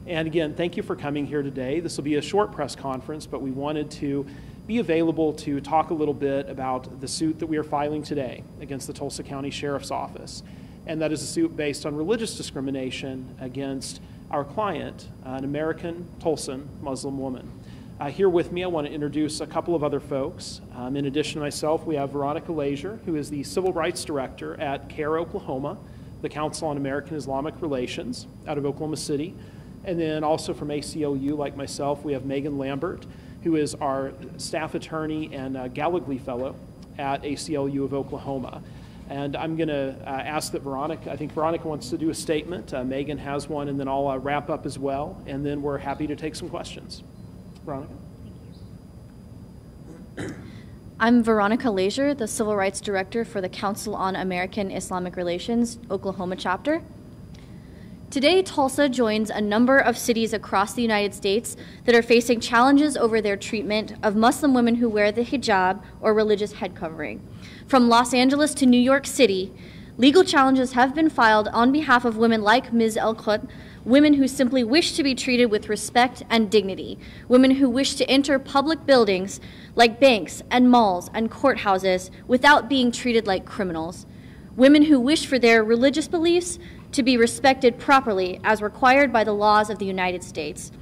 And again, thank you for coming here today. This will be a short press conference, but we wanted to be available to talk a little bit about the suit that we are filing today against the Tulsa County Sheriff's Office. And that is a suit based on religious discrimination against our client, an American Tulsan Muslim woman. Here with me, I want to introduce a couple of other folks. In addition to myself, we have Veronica Leisure, who is the Civil Rights Director at CARE Oklahoma, the Council on American Islamic Relations out of Oklahoma City. And then also from ACLU, like myself, we have Megan Lambert, who is our staff attorney and Gallagly Fellow at ACLU of Oklahoma. And I'm going to ask that I think Veronica wants to do a statement. Megan has one, and then I'll wrap up as well, and then we're happy to take some questions. Veronica? I'm Veronica Leisure, the Civil Rights Director for the Council on American Islamic Relations, Oklahoma chapter. Today, Tulsa joins a number of cities across the United States that are facing challenges over their treatment of Muslim women who wear the hijab or religious head covering. From Los Angeles to New York City, legal challenges have been filed on behalf of women like Ms. El-Qut, women who simply wish to be treated with respect and dignity, women who wish to enter public buildings like banks and malls and courthouses without being treated like criminals, women who wish for their religious beliefs to be respected properly as required by the laws of the United States.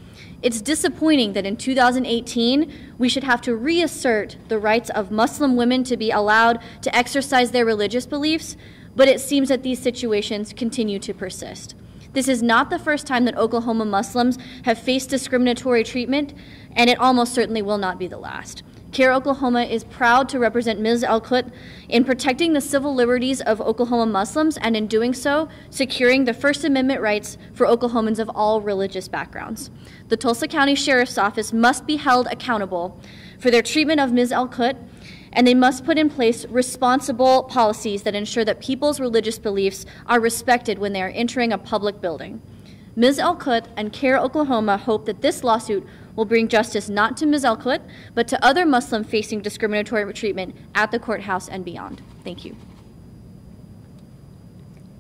It's disappointing that in 2018, we should have to reassert the rights of Muslim women to be allowed to exercise their religious beliefs, but it seems that these situations continue to persist. This is not the first time that Oklahoma Muslims have faced discriminatory treatment, and it almost certainly will not be the last. CARE Oklahoma is proud to represent Ms. El-Qut in protecting the civil liberties of Oklahoma Muslims, and in doing so, securing the First Amendment rights for Oklahomans of all religious backgrounds. The Tulsa County Sheriff's Office must be held accountable for their treatment of Ms. El-Qut, and they must put in place responsible policies that ensure that people's religious beliefs are respected when they are entering a public building. Ms. El-Qut and CARE Oklahoma hope that this lawsuit will bring justice not to Ms. El-Qut, but to other Muslims facing discriminatory treatment at the courthouse and beyond. Thank you.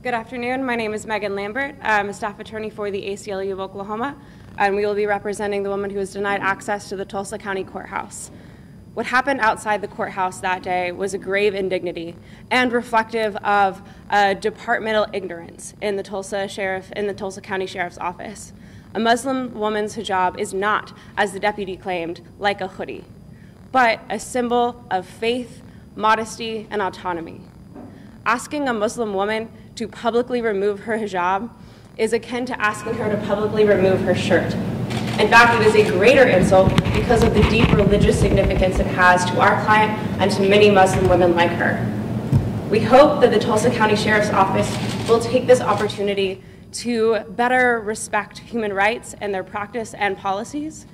Good afternoon. My name is Megan Lambert. I'm a staff attorney for the ACLU of Oklahoma, and we will be representing the woman who was denied access to the Tulsa County Courthouse. What happened outside the courthouse that day was a grave indignity and reflective of departmental ignorance in the Tulsa County Sheriff's Office. A Muslim woman's hijab is not, as the deputy claimed, like a hoodie, but a symbol of faith, modesty, and autonomy. Asking a Muslim woman to publicly remove her hijab is akin to asking her to publicly remove her shirt. In fact, it is a greater insult because of the deep religious significance it has to our client and to many Muslim women like her. We hope that the Tulsa County Sheriff's Office will take this opportunity to better respect human rights and their practice and policies,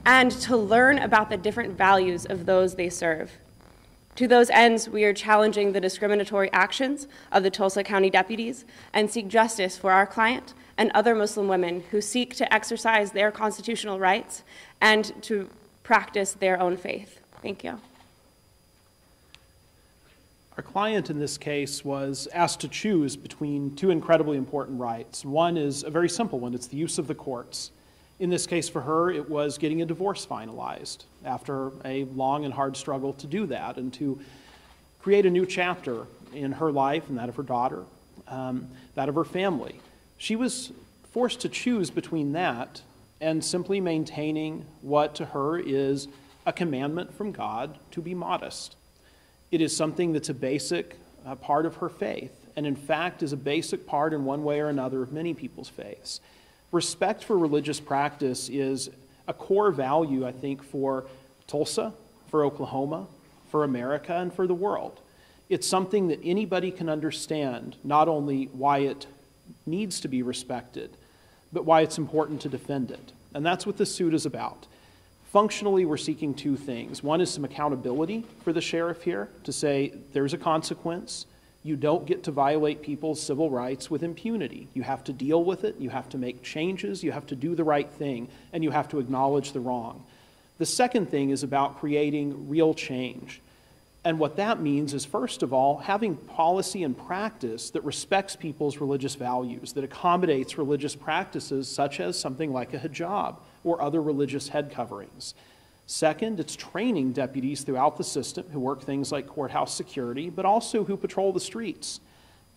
and to learn about the different values of those they serve. To those ends, we are challenging the discriminatory actions of the Tulsa County deputies and seek justice for our client and other Muslim women who seek to exercise their constitutional rights and to practice their own faith. Thank you. Our client in this case was asked to choose between two incredibly important rights. One is a very simple one. It's the use of the courts. In this case for her, it was getting a divorce finalized after a long and hard struggle to do that and to create a new chapter in her life and that of her daughter, that of her family. She was forced to choose between that and simply maintaining what to her is a commandment from God to be modest. It is something that's a basic part of her faith, and in fact is a basic part in one way or another of many people's faiths. Respect for religious practice is a core value, I think, for Tulsa, for Oklahoma, for America, and for the world. It's something that anybody can understand, not only why it needs to be respected, but why it's important to defend it. And that's what this suit is about. Functionally, we're seeking two things. One is some accountability for the sheriff here to say there's a consequence. You don't get to violate people's civil rights with impunity. You have to deal with it, you have to make changes, you have to do the right thing, and you have to acknowledge the wrong. The second thing is about creating real change. And what that means is, first of all, having policy and practice that respects people's religious values, that accommodates religious practices such as something like a hijab or other religious head coverings. Second, it's training deputies throughout the system who work things like courthouse security, but also who patrol the streets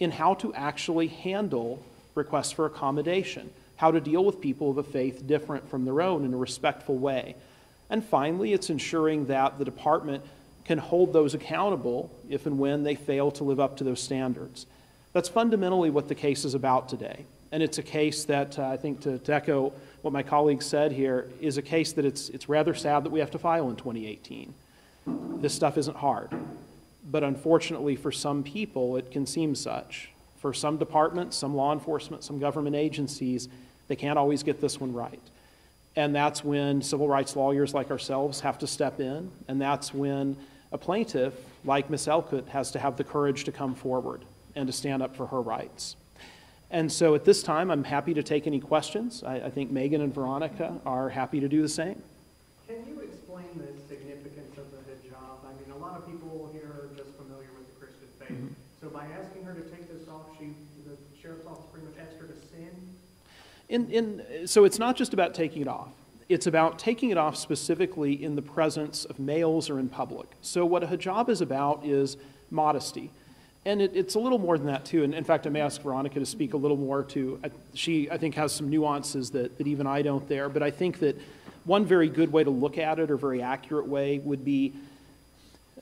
in how to actually handle requests for accommodation, how to deal with people of a faith different from their own in a respectful way. And finally, it's ensuring that the department can hold those accountable if and when they fail to live up to those standards. That's fundamentally what the case is about today. And it's a case that I think, to echo what my colleague said here, is a case that it's rather sad that we have to file in 2018. This stuff isn't hard. But unfortunately for some people, it can seem such. For some departments, some law enforcement, some government agencies, they can't always get this one right. And that's when civil rights lawyers like ourselves have to step in, and that's when a plaintiff like Ms. Elkott has to have the courage to come forward and to stand up for her rights. And so at this time, I'm happy to take any questions. I think Megan and Veronica are happy to do the same. Can you explain the significance of the hijab? I mean, a lot of people here are just familiar with the Christian faith. Mm-hmm. So by asking her to take this off, the sheriff's office pretty much asked her to sin? So it's not just about taking it off. It's about taking it off specifically in the presence of males or in public. So what a hijab is about is modesty. And it's a little more than that, too. And in fact, I may ask Veronica to speak a little more to, she, I think, has some nuances that even I don't there. But I think that one very good way to look at it, or very accurate way, would be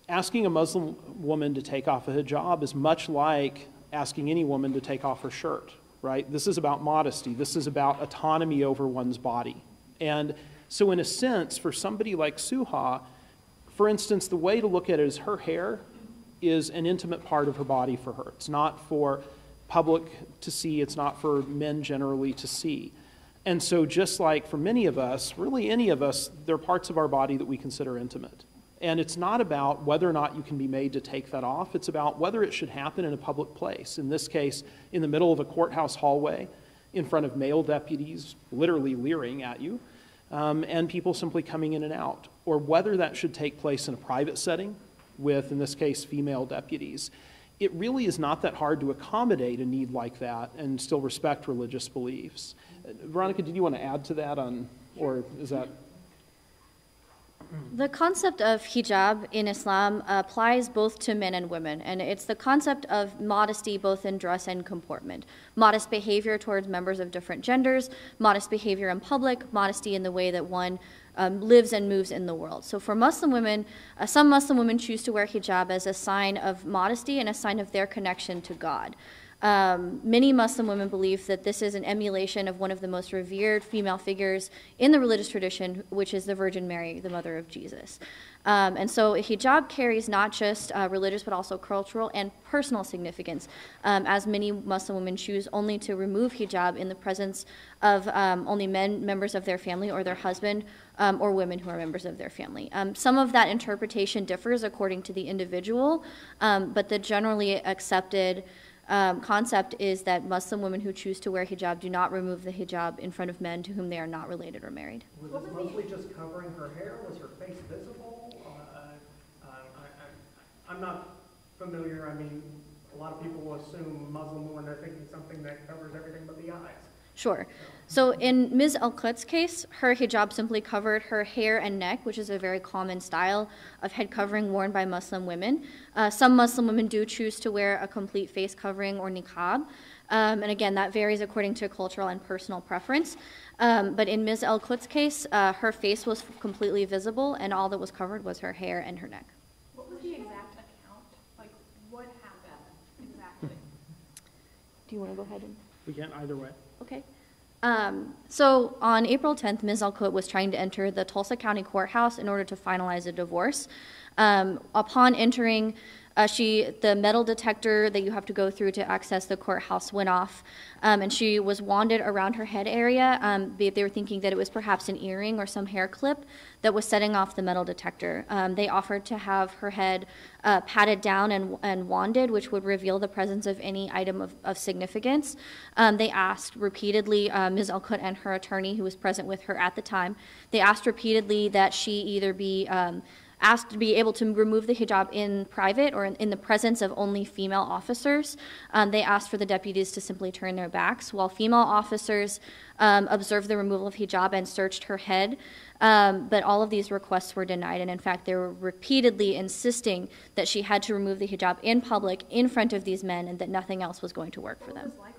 asking a Muslim woman to take off a hijab is much like asking any woman to take off her shirt, right? This is about modesty. This is about autonomy over one's body. And so in a sense, for somebody like Suha, for instance, the way to look at it is her hair is an intimate part of her body for her. It's not for public to see. It's not for men generally to see. And so just like for many of us, really any of us, there are parts of our body that we consider intimate. And it's not about whether or not you can be made to take that off. It's about whether it should happen in a public place. In this case, in the middle of a courthouse hallway, in front of male deputies literally leering at you, and people simply coming in and out. Or whether that should take place in a private setting with, in this case, female deputies. It really is not that hard to accommodate a need like that and still respect religious beliefs. Veronica, did you want to add to that or is that? The concept of hijab in Islam applies both to men and women, and it's the concept of modesty both in dress and comportment. Modest behavior towards members of different genders, modest behavior in public, modesty in the way that one lives and moves in the world. So for Muslim women, some Muslim women choose to wear hijab as a sign of modesty and a sign of their connection to God. Many Muslim women believe that this is an emulation of one of the most revered female figures in the religious tradition, which is the Virgin Mary, the mother of Jesus. And so hijab carries not just religious but also cultural and personal significance, as many Muslim women choose only to remove hijab in the presence of only men, members of their family, or their husband, or women who are members of their family. Some of that interpretation differs according to the individual, but the generally accepted concept is that Muslim women who choose to wear hijab do not remove the hijab in front of men to whom they are not related or married. Was this mostly just covering her hair? Was her face visible? I'm not familiar. I mean, a lot of people will assume Muslim when they're thinking something that covers everything but the eyes. Sure. So in Ms. Elkott's case, her hijab simply covered her hair and neck, which is a very common style of head covering worn by Muslim women. Some Muslim women do choose to wear a complete face covering or niqab. And again, that varies according to cultural and personal preference. But in Ms. Elkott's case, her face was completely visible, and all that was covered was her hair and her neck. What was the exact account? Like, what happened exactly? Do you want to go ahead and? We can either way. Okay. So on April 10th, Ms. Elkott was trying to enter the Tulsa County Courthouse in order to finalize a divorce. Upon entering, the metal detector that you have to go through to access the courthouse went off, and she was wanded around her head area. They were thinking that it was perhaps an earring or some hair clip that was setting off the metal detector. They offered to have her head patted down and wanded, which would reveal the presence of any item of significance. They asked repeatedly, Ms. Elkott and her attorney, who was present with her at the time, they asked repeatedly that she either be asked to be able to remove the hijab in private or in the presence of only female officers. They asked for the deputies to simply turn their backs, while female officers observed the removal of hijab and searched her head. But all of these requests were denied, and in fact, they were repeatedly insisting that she had to remove the hijab in public in front of these men and that nothing else was going to work for them. What was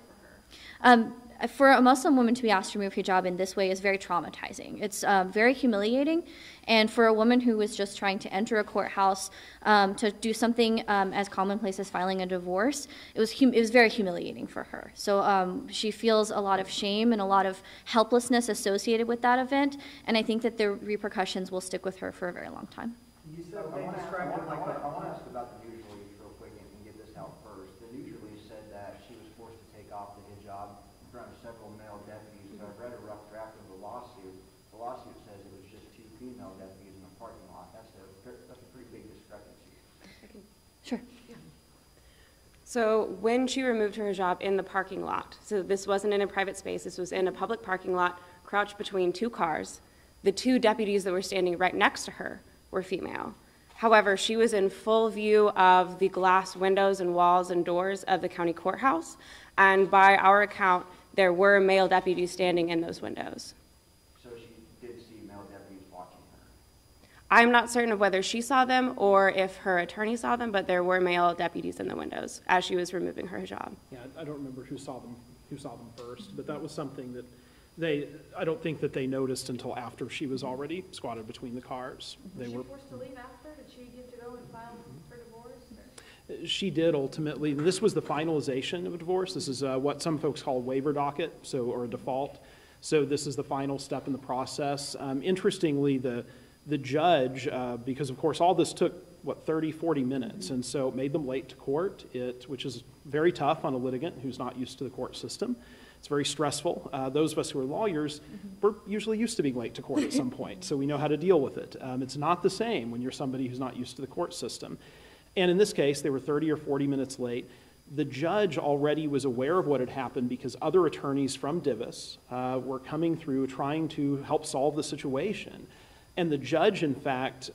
it like for her? For a Muslim woman to be asked to remove hijab in this way is very traumatizing. It's very humiliating, and for a woman who was just trying to enter a courthouse to do something as commonplace as filing a divorce, it was very humiliating for her. So she feels a lot of shame and a lot of helplessness associated with that event, and I think that the repercussions will stick with her for a very long time. You said they described it like I want to ask about the news release real quick and get this out first. The news release said that she was forced to take off the hijab in front of several male deputies. So I've read a rough draft of the lawsuit. The lawsuit says it was just 2 female deputies in the parking lot. That's a pretty big discrepancy. Sure. So when she removed her hijab in the parking lot, so this wasn't in a private space, this was in a public parking lot, crouched between 2 cars. The 2 deputies that were standing right next to her were female. However, she was in full view of the glass windows and walls and doors of the county courthouse, and by our account, there were male deputies standing in those windows. So she did see male deputies watching her? I'm not certain of whether she saw them or if her attorney saw them, but there were male deputies in the windows as she was removing her hijab. Yeah, I don't remember who saw them first, but that was something that I don't think that they noticed until after she was already squatted between the cars. Was she forced to leave after? Did she get to go and file for divorce? Or? She did ultimately. This was the finalization of a divorce. This is what some folks call a waiver docket, or a default. So this is the final step in the process. Interestingly, the judge, because of course all this took, 30, 40 minutes, and so it made them late to court, which is very tough on a litigant who's not used to the court system. It's very stressful. Those of us who are lawyers, we're usually used to being late to court at some point, so we know how to deal with it. It's not the same when you're somebody who's not used to the court system. And in this case, they were 30 or 40 minutes late. The judge already was aware of what had happened because other attorneys from Divis were coming through trying to help solve the situation. And the judge, in fact,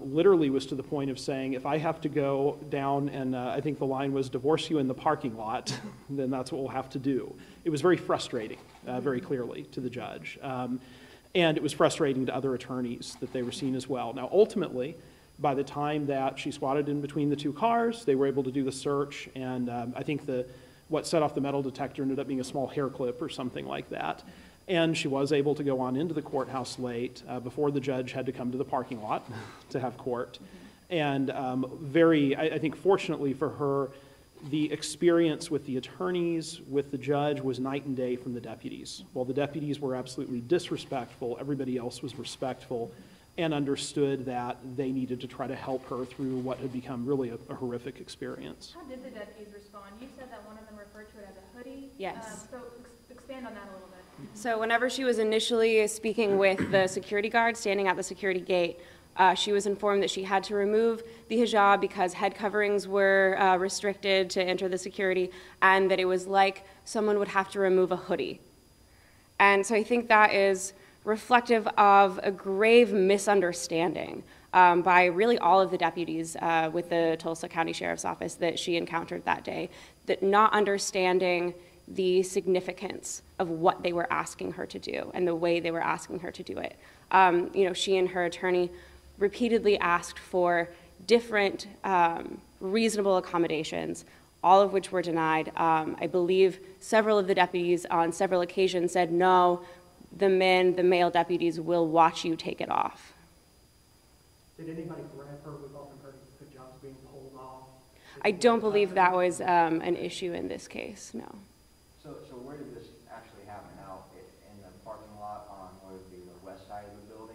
literally was to the point of saying, if I have to go down and I think the line was divorce you in the parking lot, then that's what we'll have to do. It was very frustrating, very clearly, to the judge. And it was frustrating to other attorneys that they were seen as well. Now, ultimately, by the time that she squatted in between the 2 cars, they were able to do the search, and I think what set off the metal detector ended up being a small hair clip or something like that. And she was able to go on into the courthouse late before the judge had to come to the parking lot to have court. And I think fortunately for her, the experience with the attorneys, with the judge, was night and day from the deputies. While the deputies were absolutely disrespectful, everybody else was respectful and understood that they needed to try to help her through what had become really a horrific experience. How did the deputies respond? You said that one of them referred to it as a hoodie. Yes. So expand on that a little bit. So whenever she was initially speaking with the security guard standing at the security gate, she was informed that she had to remove the hijab because head coverings were restricted to enter the security, and that it was like someone would have to remove a hoodie. And so I think that is reflective of a grave misunderstanding by really all of the deputies with the Tulsa County Sheriff's Office that she encountered that day, that not understanding the significance of what they were asking her to do and the way they were asking her to do it. She and her attorney repeatedly asked for different reasonable accommodations, all of which were denied. I believe several of the deputies on several occasions said, no, the male deputies will watch you take it off. Did anybody grab her with all her hijabs being pulled off? I don't believe that was an issue in this case, no. So where did this actually happen? Out in the parking lot on what would be the west side of the building?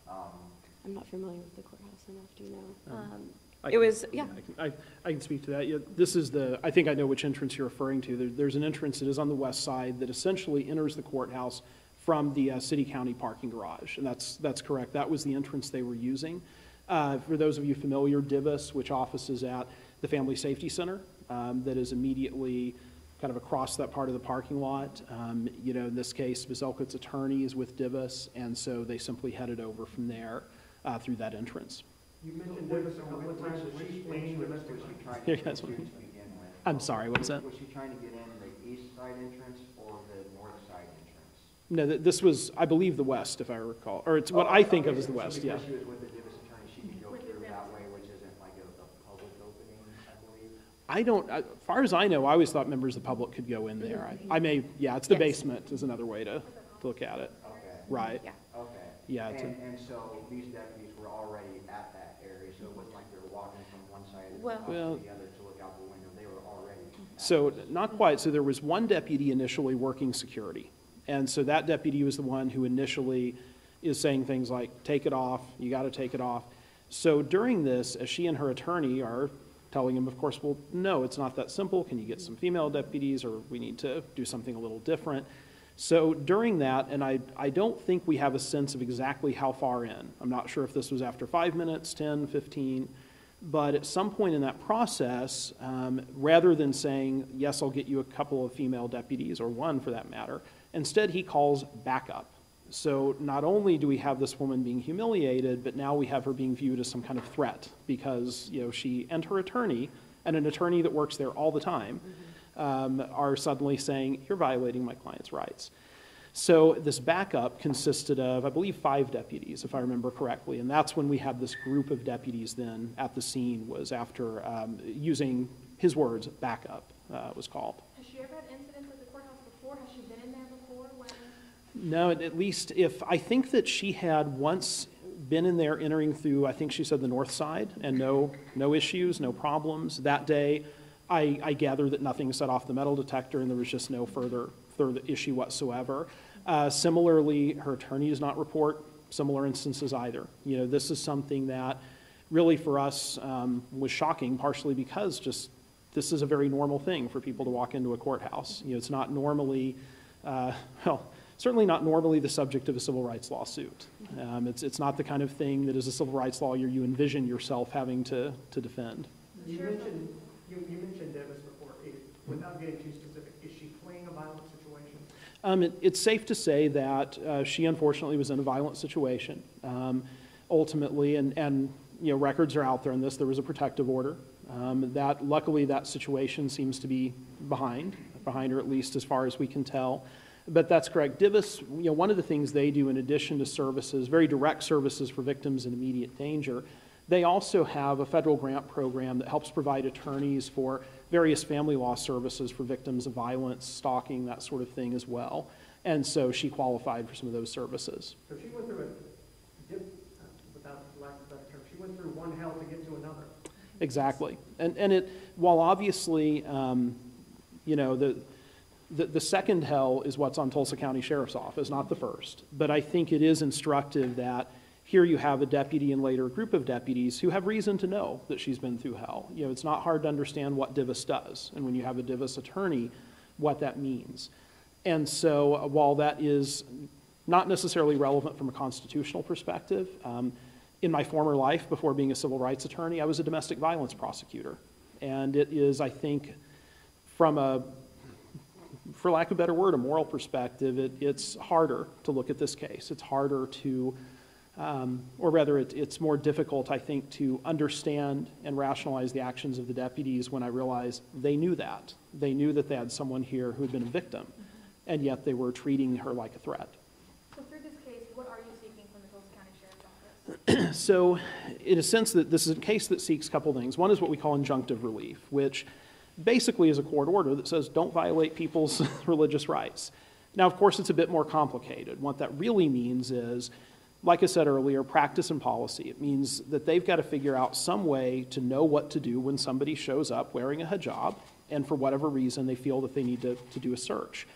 I'm not familiar with the courthouse enough, do you know? It was, yeah. I can speak to that. Yeah, this is I think I know which entrance you're referring to. There's an entrance that is on the west side that essentially enters the courthouse from the city-county parking garage, and that's correct. That was the entrance they were using. For those of you familiar, Divis, which office is at the Family Safety Center, that is immediately kind of across that part of the parking lot. In this case, Vizelkut's attorney is with Divis, and so they simply headed over from there through that entrance. You mentioned Davis a couple of times, was she fleeing domestic Was she violence? trying Here, to guys, get one in to begin with? I'm sorry, what was that? Was she trying to get in the east side entrance or the north side entrance? No, this was, I believe, the west, if I recall, or it's what I think of as the west, yeah. Because she was with the Davis attorney, she could go through that way, which isn't like a public opening, I believe. I don't, as far as I know, I always thought members of the public could go in there. I may, yeah, it's the Yes. basement is another way to look at it. Okay. Right. Yeah. Okay. Yeah, it's a- And so these deputies were already at that area, so it wasn't like they were walking from one side of the Well- house Well- to the other to look out the window. They were already at So this. not quite. So there was one deputy initially working security. And so that deputy was the one who initially is saying things like, take it off, you got to take it off. So during this, as she and her attorney are telling him, of course, well, no, it's not that simple. Can you get some female deputies, or we need to do something a little different? So during that, and I don't think we have a sense of exactly how far in. I'm not sure if this was after 5 minutes, 10, 15, but at some point in that process, rather than saying, yes, I'll get you a couple of female deputies, or one for that matter, instead he calls backup. So not only do we have this woman being humiliated, but now we have her being viewed as some kind of threat because, you know, she and her attorney, and an attorney that works there all the time, are suddenly saying, you're violating my client's rights. So this backup consisted of, I believe, 5 deputies, if I remember correctly, and that's when we had this group of deputies then at the scene, was after using his words, backup was called. Has she ever had incidents at the courthouse before? Has she been in there before? No, at least if, I think that she had once been in there entering through, I think she said the north side, and no issues, no problems. That day, I gather that nothing set off the metal detector and there was just no further issue whatsoever. Similarly, her attorney does not report similar instances either. You know, this is something that really for us was shocking, partially because just this is a very normal thing for people to walk into a courthouse. You know, it's not normally, certainly not normally the subject of a civil rights lawsuit. It's not the kind of thing that as a civil rights lawyer you envision yourself having to defend. You mentioned Davis before. Without getting too specific, is she fleeing a violent situation? It's safe to say that she unfortunately was in a violent situation. Ultimately, and you know, records are out there on this. There was a protective order. That luckily that situation seems to be behind her, at least as far as we can tell. But that's correct. Davis, you know, one of the things they do in addition to services, very direct services for victims in immediate danger, they also have a federal grant program that helps provide attorneys for various family law services for victims of violence, stalking, that sort of thing as well. And so she qualified for some of those services. So she went through without lack of a better term, she went through one hell to get to another. Exactly. And it, while obviously, you know, the second hell is what's on Tulsa County Sheriff's Office, not the first. But I think it is instructive that here you have a deputy and later a group of deputies who have reason to know that she's been through hell. You know, it's not hard to understand what Davis does, and when you have a Davis attorney, what that means. And so while that is not necessarily relevant from a constitutional perspective, in my former life, before being a civil rights attorney, I was a domestic violence prosecutor. And it is, I think, from a, for lack of a better word, a moral perspective, it's harder to look at this case. It's harder to, or rather it's more difficult, I think, to understand and rationalize the actions of the deputies when I realized they knew that. They knew that they had someone here who had been a victim, and yet they were treating her like a threat. So through this case, what are you seeking from the Tulsa County Sheriff's Office? So in a sense that this is a case that seeks a couple things. One is what we call injunctive relief, which basically is a court order that says don't violate people's religious rights. Now, of course, it's a bit more complicated. What that really means is, like I said earlier, practice and policy. It means that they've got to figure out some way to know what to do when somebody shows up wearing a hijab, and for whatever reason they feel that they need to do a search.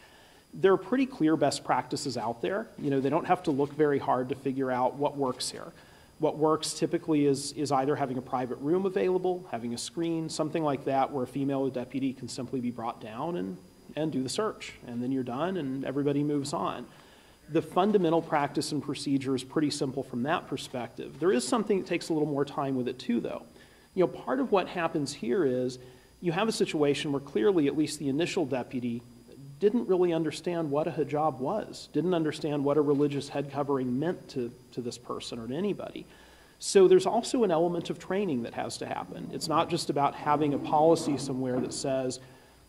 There are pretty clear best practices out there. You know, they don't have to look very hard to figure out what works here. What works typically is either having a private room available, having a screen, something like that, where a female deputy can simply be brought down and do the search. And then you're done and everybody moves on. The fundamental practice and procedure is pretty simple from that perspective. There is something that takes a little more time with it too, though. You know, part of what happens here is you have a situation where clearly at least the initial deputy didn't really understand what a hijab was, didn't understand what a religious head covering meant to this person or to anybody. So there's also an element of training that has to happen. It's not just about having a policy somewhere that says,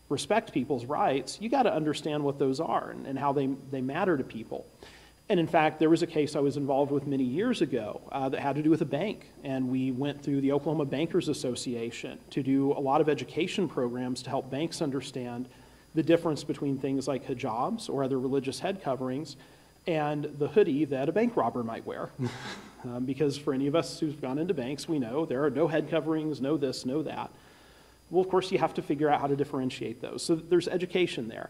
respect people's rights. You got to understand what those are and how they matter to people. And in fact, there was a case I was involved with many years ago that had to do with a bank. And we went through the Oklahoma Bankers Association to do a lot of education programs to help banks understand the difference between things like hijabs or other religious head coverings and the hoodie that a bank robber might wear. Because for any of us who've gone into banks, we know there are no head coverings, no this, no that. Well, of course, you have to figure out how to differentiate those. So there's education there.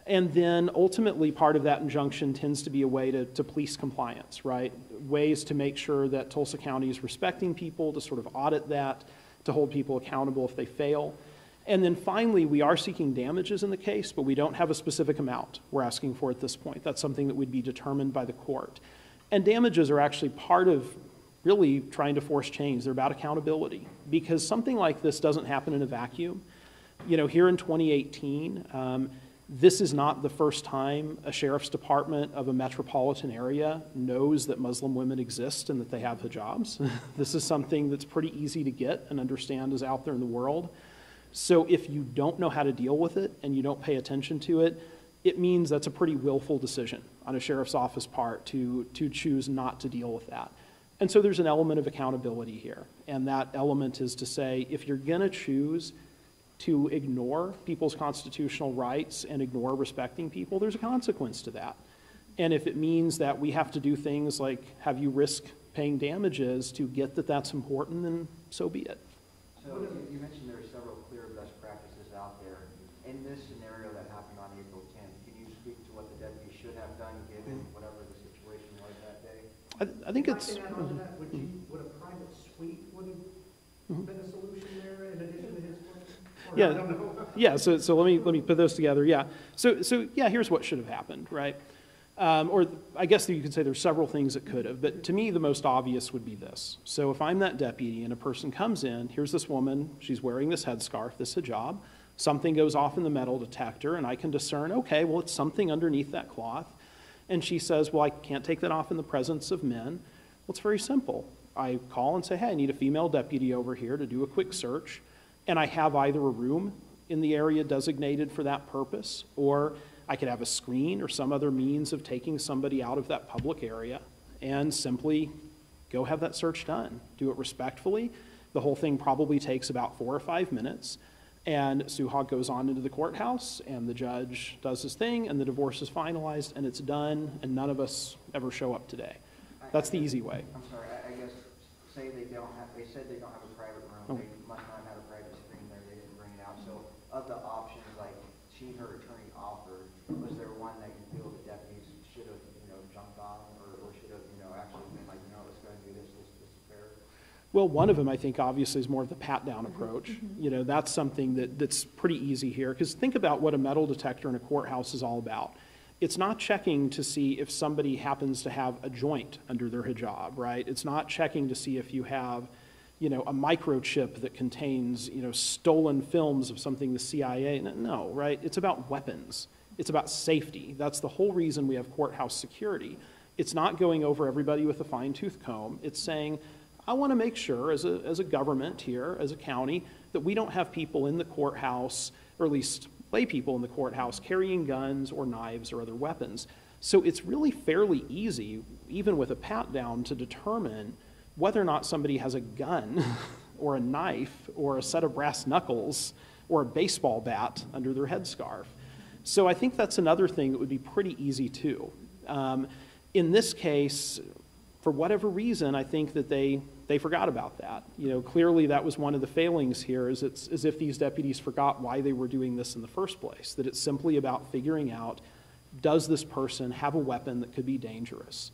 And then ultimately, part of that injunction tends to be a way to police compliance, right? Ways to make sure that Tulsa County is respecting people, to sort of audit that, to hold people accountable if they fail. And then finally, we are seeking damages in the case, but we don't have a specific amount we're asking for at this point. That's something that would be determined by the court. And damages are actually part of really trying to force change. They're about accountability, because something like this doesn't happen in a vacuum. You know, here in 2018, this is not the first time a sheriff's department of a metropolitan area knows that Muslim women exist and that they have hijabs. This is something that's pretty easy to get and understand is out there in the world. So if you don't know how to deal with it and you don't pay attention to it, it means that's a pretty willful decision on a sheriff's office part to choose not to deal with that. And so there's an element of accountability here. And that element is to say, if you're going to choose to ignore people's constitutional rights and ignore respecting people, there's a consequence to that. And if it means that we have to do things like have you risk paying damages to get that that's important, then so be it. So you mentioned there are several clear best practices out there. In this scenario that happened on April 10th, can you speak to what the deputy should have done given whatever the situation was that day? I think it's... Would a private suite would have been a solution there in addition to his place? Yeah, so let me put those together. Yeah, so yeah, here's what should have happened, right? Or I guess you could say there's several things that could have, but to me the most obvious would be this. So if I'm that deputy and a person comes in, here's this woman, she's wearing this headscarf, this hijab, something goes off in the metal detector, and I can discern, okay, well, it's something underneath that cloth. And she says, well, I can't take that off in the presence of men. Well, it's very simple. I call and say, hey, I need a female deputy over here to do a quick search, and I have either a room in the area designated for that purpose, or I could have a screen or some other means of taking somebody out of that public area and simply go have that search done. Do it respectfully. The whole thing probably takes about 4 or 5 minutes. And Suhag goes on into the courthouse, and the judge does his thing, and the divorce is finalized, and it's done, and none of us ever show up today. That's the easy way. I'm sorry, I guess, say they said they don't have a private room, they must not have a private screen there, they didn't bring it out. So of the options, like her attorney offered, was there one that you feel the deputies should have, jumped on, or should have, actually been like, let's go and do this, this is fair? Well, one of them, I think, obviously is more of the pat-down approach. That's something that's pretty easy here, because think about what a metal detector in a courthouse is all about. It's not checking to see if somebody happens to have a joint under their hijab, right? It's not checking to see if you have, a microchip that contains, stolen films of something the CIA. No, right? It's about weapons. It's about safety. That's the whole reason we have courthouse security. It's not going over everybody with a fine-tooth comb. It's saying, I want to make sure as a government here, as a county, that we don't have people in the courthouse, or at least lay people in the courthouse, carrying guns or knives or other weapons. So it's really fairly easy, even with a pat-down, to determine whether or not somebody has a gun or a knife or a set of brass knuckles or a baseball bat under their headscarf. So I think that's another thing that would be pretty easy too. In this case, for whatever reason, I think that they forgot about that. Clearly that was one of the failings here, is it's as if these deputies forgot why they were doing this in the first place, that it's simply about figuring out, does this person have a weapon that could be dangerous?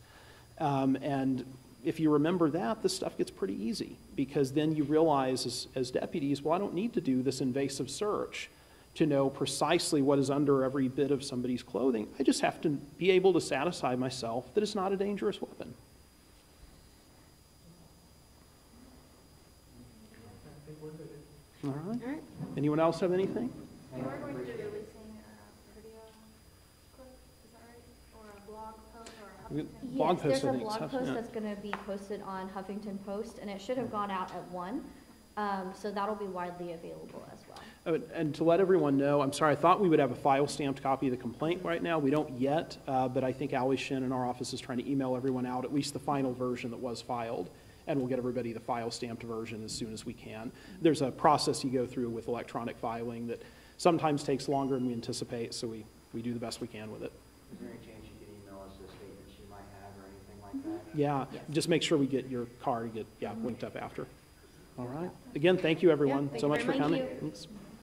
And if you remember that, this stuff gets pretty easy, because then you realize as deputies, well, I don't need to do this invasive search to know precisely what is under every bit of somebody's clothing. I just have to be able to satisfy myself that it's not a dangerous weapon. All right. Anyone else have anything? We're going to be releasing a video clip, is that right? Or a blog post or a Blog Yes, posts, there's I a think, blog stuff, post yeah. that's going to be posted on Huffington Post, and it should have gone out at 1. So that'll be widely available as well. Oh, and to let everyone know, I'm sorry, I thought we would have a file stamped copy of the complaint right now. We don't yet, but I think Ally Shin in our office is trying to email everyone out at least the final version that was filed, and we'll get everybody the file stamped version as soon as we can. There's a process you go through with electronic filing that sometimes takes longer than we anticipate, so we do the best we can with it. Is there any chance you could email us a statement she might have or anything like that? Yeah, Yes. just make sure we get your card, linked up after. All right. Again, thank you, everyone, thank so you much for very much. coming. Thank you. Thanks.